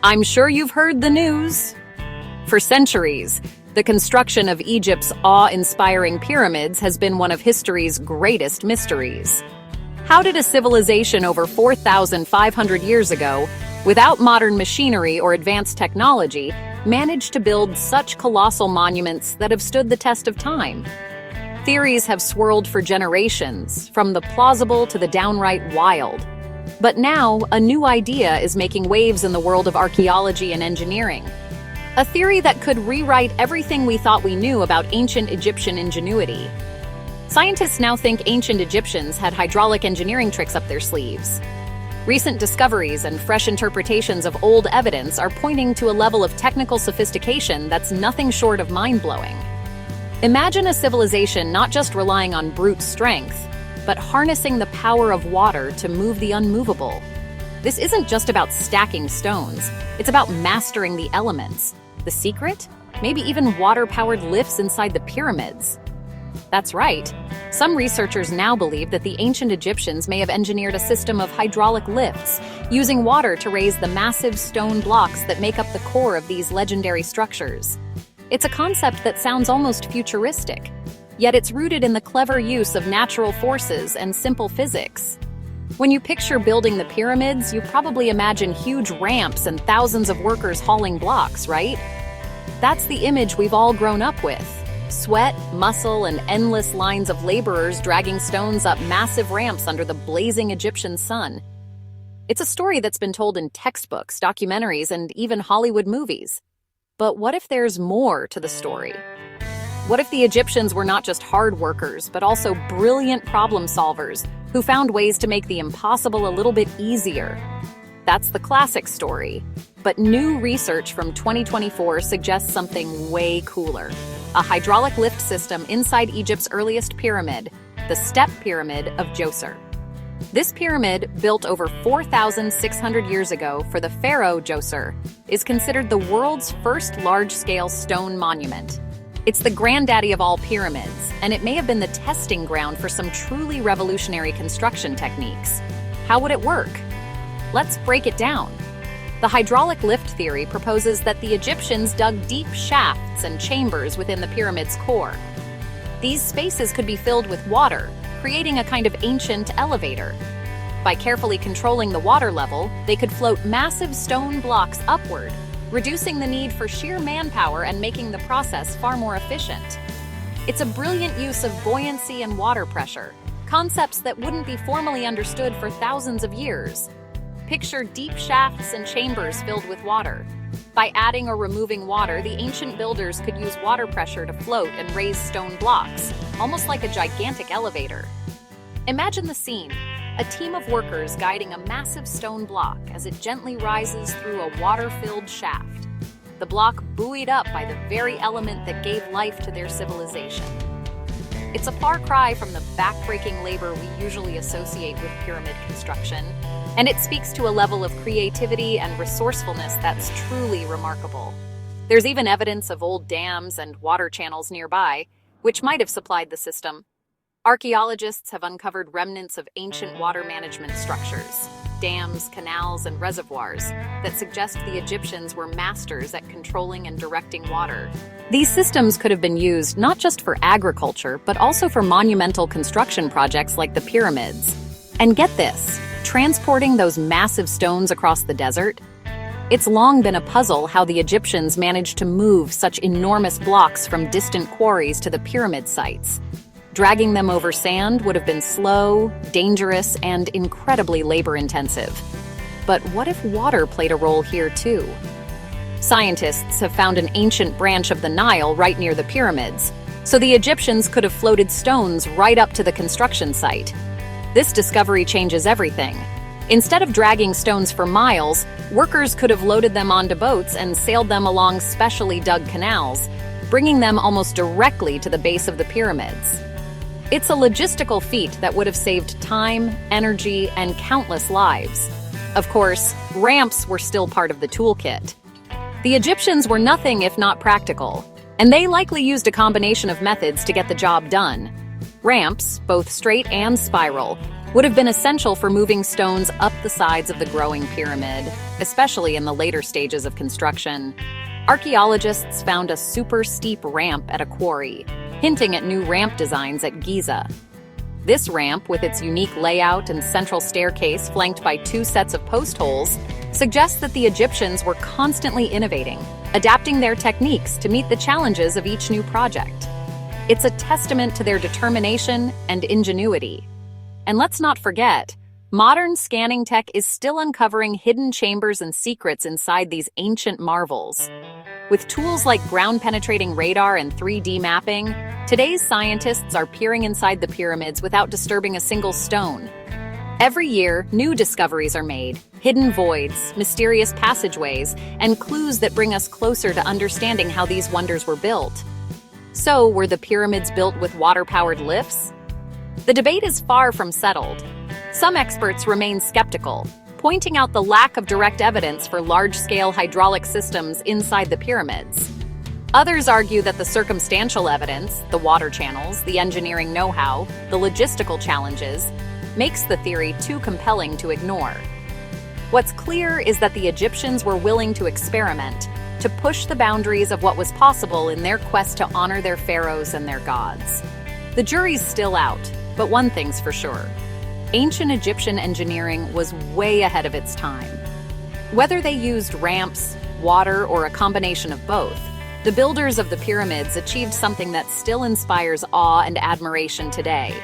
I'm sure you've heard the news. For centuries, the construction of Egypt's awe-inspiring pyramids has been one of history's greatest mysteries. How did a civilization over 4,500 years ago, without modern machinery or advanced technology, manage to build such colossal monuments that have stood the test of time? Theories have swirled for generations, from the plausible to the downright wild. But now, a new idea is making waves in the world of archaeology and engineering. A theory that could rewrite everything we thought we knew about ancient Egyptian ingenuity. Scientists now think ancient Egyptians had hydraulic engineering tricks up their sleeves. Recent discoveries and fresh interpretations of old evidence are pointing to a level of technical sophistication that's nothing short of mind-blowing. Imagine a civilization not just relying on brute strength, but harnessing the power of water to move the unmovable. This isn't just about stacking stones, it's about mastering the elements. The secret? Maybe even water-powered lifts inside the pyramids. That's right. Some researchers now believe that the ancient Egyptians may have engineered a system of hydraulic lifts, using water to raise the massive stone blocks that make up the core of these legendary structures. It's a concept that sounds almost futuristic, yet it's rooted in the clever use of natural forces and simple physics. When you picture building the pyramids, you probably imagine huge ramps and thousands of workers hauling blocks, right? That's the image we've all grown up with. Sweat, muscle, and endless lines of laborers dragging stones up massive ramps under the blazing Egyptian sun. It's a story that's been told in textbooks, documentaries, and even Hollywood movies. But what if there's more to the story? What if the Egyptians were not just hard workers, but also brilliant problem solvers who found ways to make the impossible a little bit easier? That's the classic story. But new research from 2024 suggests something way cooler. A hydraulic lift system inside Egypt's earliest pyramid, the Step Pyramid of Djoser. This pyramid, built over 4,600 years ago for the pharaoh Djoser, is considered the world's first large-scale stone monument. It's the granddaddy of all pyramids, and it may have been the testing ground for some truly revolutionary construction techniques. How would it work? Let's break it down. The hydraulic lift theory proposes that the Egyptians dug deep shafts and chambers within the pyramid's core. These spaces could be filled with water, creating a kind of ancient elevator. By carefully controlling the water level, they could float massive stone blocks upward, reducing the need for sheer manpower and making the process far more efficient. It's a brilliant use of buoyancy and water pressure, concepts that wouldn't be formally understood for thousands of years. Picture deep shafts and chambers filled with water. By adding or removing water, the ancient builders could use water pressure to float and raise stone blocks, almost like a gigantic elevator. Imagine the scene: a team of workers guiding a massive stone block as it gently rises through a water-filled shaft. The block buoyed up by the very element that gave life to their civilization. It's a far cry from the backbreaking labor we usually associate with pyramid construction, and it speaks to a level of creativity and resourcefulness that's truly remarkable. There's even evidence of old dams and water channels nearby, which might have supplied the system. Archaeologists have uncovered remnants of ancient water management structures, dams, canals, and reservoirs that suggest the Egyptians were masters at controlling and directing water. These systems could have been used not just for agriculture, but also for monumental construction projects like the pyramids. And get this, transporting those massive stones across the desert? It's long been a puzzle how the Egyptians managed to move such enormous blocks from distant quarries to the pyramid sites. Dragging them over sand would have been slow, dangerous, and incredibly labor-intensive. But what if water played a role here too? Scientists have found an ancient branch of the Nile right near the pyramids, so the Egyptians could have floated stones right up to the construction site. This discovery changes everything. Instead of dragging stones for miles, workers could have loaded them onto boats and sailed them along specially dug canals, bringing them almost directly to the base of the pyramids. It's a logistical feat that would have saved time, energy, and countless lives. Of course, ramps were still part of the toolkit. The Egyptians were nothing if not practical, and they likely used a combination of methods to get the job done. Ramps, both straight and spiral, would have been essential for moving stones up the sides of the growing pyramid, especially in the later stages of construction. Archaeologists found a super steep ramp at a quarry, hinting at new ramp designs at Giza. This ramp, with its unique layout and central staircase flanked by 2 sets of post holes, suggests that the Egyptians were constantly innovating, adapting their techniques to meet the challenges of each new project. It's a testament to their determination and ingenuity. And let's not forget, modern scanning tech is still uncovering hidden chambers and secrets inside these ancient marvels. With tools like ground-penetrating radar and 3D mapping, today's scientists are peering inside the pyramids without disturbing a single stone. Every year, new discoveries are made, hidden voids, mysterious passageways, and clues that bring us closer to understanding how these wonders were built. So, were the pyramids built with water-powered lifts? The debate is far from settled. Some experts remain skeptical, pointing out the lack of direct evidence for large-scale hydraulic systems inside the pyramids. Others argue that the circumstantial evidence, the water channels, the engineering know-how, the logistical challenges, makes the theory too compelling to ignore. What's clear is that the Egyptians were willing to experiment, to push the boundaries of what was possible in their quest to honor their pharaohs and their gods. The jury's still out, but one thing's for sure. Ancient Egyptian engineering was way ahead of its time. Whether they used ramps, water, or a combination of both, the builders of the pyramids achieved something that still inspires awe and admiration today.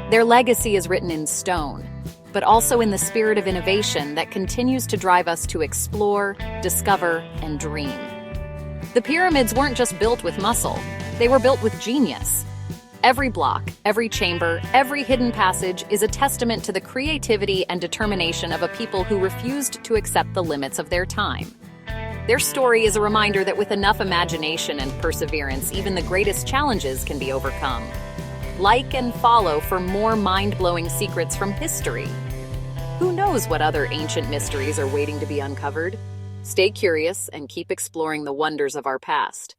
Their legacy is written in stone, but also in the spirit of innovation that continues to drive us to explore, discover, and dream. The pyramids weren't just built with muscle, they were built with genius. Every block, every chamber, every hidden passage is a testament to the creativity and determination of a people who refused to accept the limits of their time. Their story is a reminder that with enough imagination and perseverance, even the greatest challenges can be overcome. Like and follow for more mind-blowing secrets from history. Who knows what other ancient mysteries are waiting to be uncovered? Stay curious and keep exploring the wonders of our past.